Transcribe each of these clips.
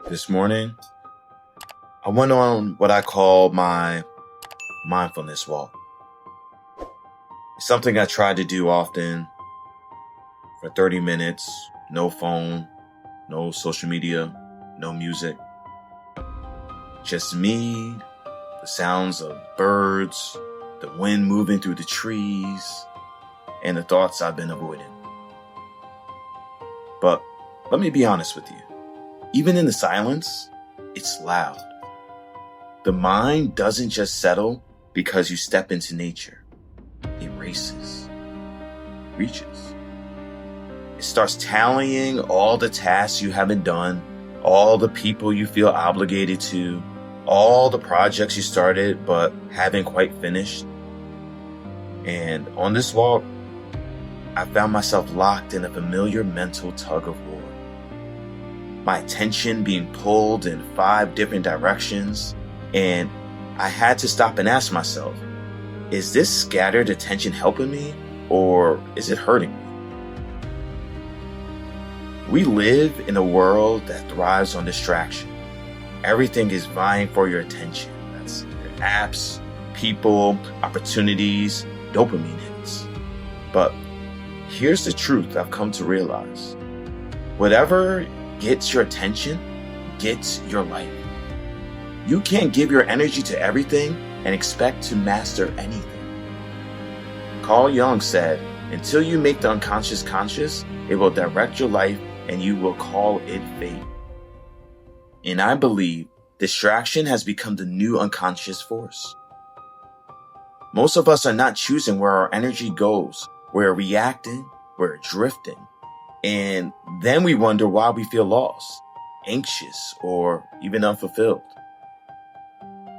This morning, I went on what I call my mindfulness walk. It's something I try to do often for 30 minutes, no phone, no social media, no music. Just me, the sounds of birds, the wind moving through the trees, and the thoughts I've been avoiding. But let me be honest with you. Even in the silence, it's loud. The mind doesn't just settle because you step into nature. It races, reaches. It starts tallying all the tasks you haven't done, all the people you feel obligated to, all the projects you started but haven't quite finished. And on this walk, I found myself locked in a familiar mental tug of war. My attention being pulled in 5 different directions, and I had to stop and ask myself, is this scattered attention helping me, or is it hurting me? We live in a world that thrives on distraction. Everything is vying for your attention. That's your apps, people, opportunities, dopamine hits. But here's the truth I've come to realize. Whatever gets your attention gets your life. You can't give your energy to everything and expect to master anything. Carl Jung said, until you make the unconscious conscious, it will direct your life and you will call it fate. And I believe distraction has become the new unconscious force. Most of us are not choosing where our energy goes. We're reacting, we're drifting. And then we wonder why we feel lost, anxious, or even unfulfilled.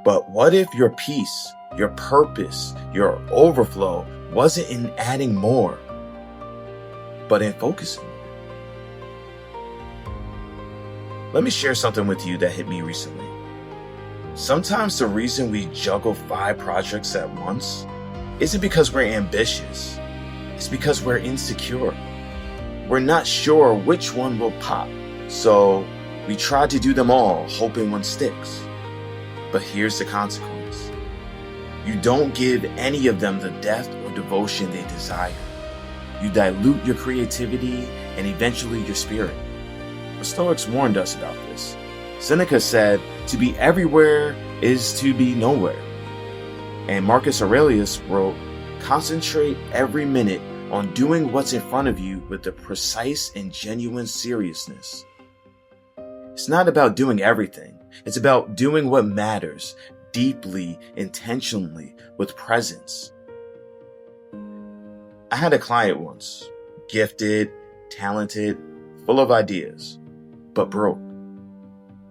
But what if your peace, your purpose, your overflow wasn't in adding more, but in focusing? Let me share something with you that hit me recently. Sometimes the reason we juggle 5 projects at once isn't because we're ambitious. It's because we're insecure. We're not sure which one will pop, so we try to do them all, hoping one sticks. But here's the consequence. You don't give any of them the depth or devotion they desire. You dilute your creativity and eventually your spirit. The Stoics warned us about this. Seneca said, to be everywhere is to be nowhere. And Marcus Aurelius wrote, concentrate every minute on doing what's in front of you with a precise and genuine seriousness. It's not about doing everything. It's about doing what matters, deeply, intentionally, with presence. I had a client once, gifted, talented, full of ideas, but broke.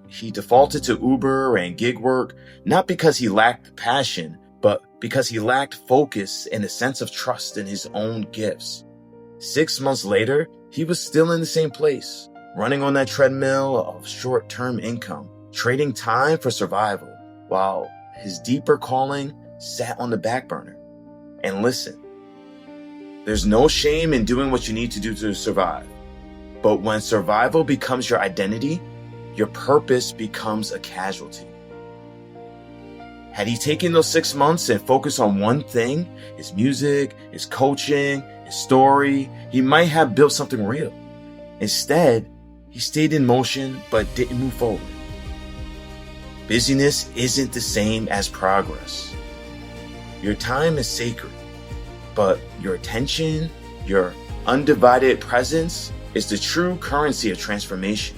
He defaulted to Uber and gig work, not because he lacked passion, but because he lacked focus and a sense of trust in his own gifts. 6 months later, he was still in the same place, running on that treadmill of short-term income, trading time for survival, while his deeper calling sat on the back burner. And listen, there's no shame in doing what you need to do to survive. But when survival becomes your identity, your purpose becomes a casualty. Had he taken those 6 months and focused on one thing, his music, his coaching, his story, he might have built something real. Instead, he stayed in motion but didn't move forward. Busyness isn't the same as progress. Your time is sacred, but your attention, your undivided presence is the true currency of transformation.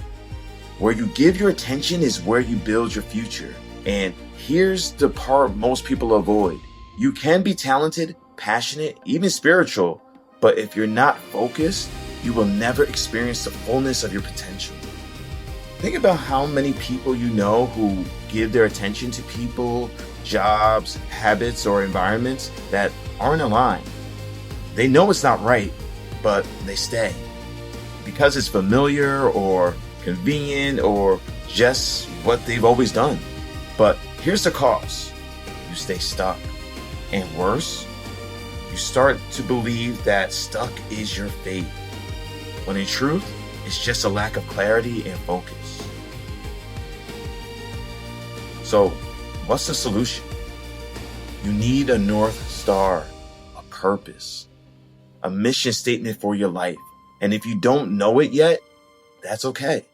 Where you give your attention is where you build your future. And here's the part most people avoid. You can be talented, passionate, even spiritual, but if you're not focused, you will never experience the fullness of your potential. Think about how many people you know who give their attention to people, jobs, habits, or environments that aren't aligned. They know it's not right, but they stay because it's familiar or convenient or just what they've always done. But here's the cost. You stay stuck. And worse, you start to believe that stuck is your fate, when in truth, it's just a lack of clarity and focus. So, what's the solution? You need a North Star, a purpose, a mission statement for your life. And if you don't know it yet, that's okay.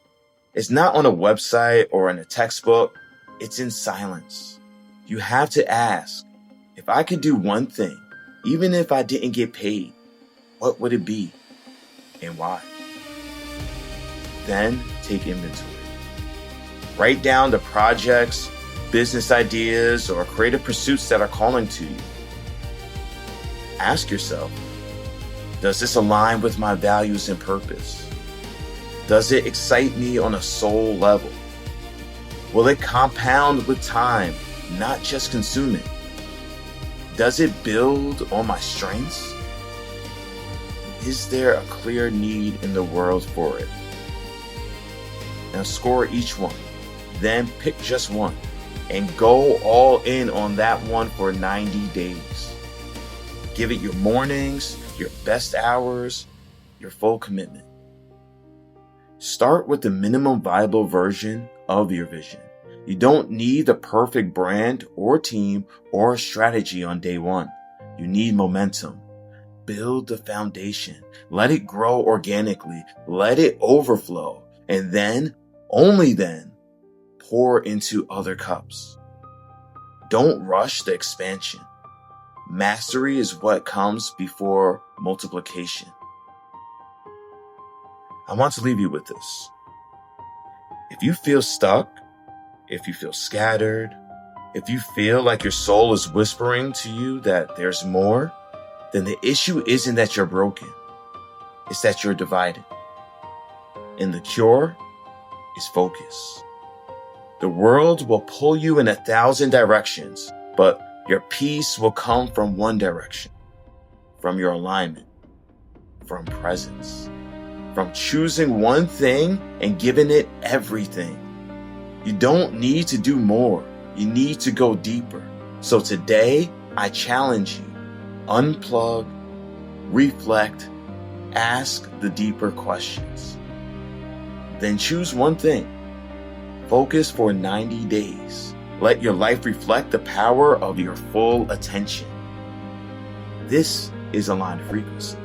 It's not on a website or in a textbook. It's in silence. You have to ask, if I could do one thing, even if I didn't get paid, what would it be and why? Then take inventory. Write down the projects, business ideas, or creative pursuits that are calling to you. Ask yourself, does this align with my values and purpose? Does it excite me on a soul level? Will it compound with time, not just consume it? Does it build on my strengths? Is there a clear need in the world for it? Now score each one, then pick just one and go all in on that one for 90 days. Give it your mornings, your best hours, your full commitment. Start with the minimum viable version of your vision. You don't need the perfect brand or team or strategy on day one. You need momentum. Build the foundation. Let it grow organically. Let it overflow. And then, only then, pour into other cups. Don't rush the expansion. Mastery is what comes before multiplication. I want to leave you with this. If you feel stuck, if you feel scattered, if you feel like your soul is whispering to you that there's more, then the issue isn't that you're broken. It's that you're divided. And the cure is focus. The world will pull you in 1,000 directions, but your peace will come from one direction, from your alignment, from presence, from choosing one thing and giving it everything. You don't need to do more. You need to go deeper. So today, I challenge you. Unplug, reflect, ask the deeper questions. Then choose one thing. Focus for 90 days. Let your life reflect the power of your full attention. This is Aligned Frequency.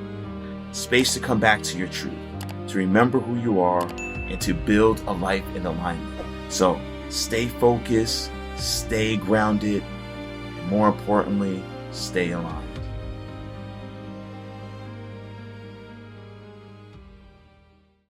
Space to come back to your truth, to remember who you are, and to build a life in alignment. So stay focused, stay grounded, and more importantly, stay aligned.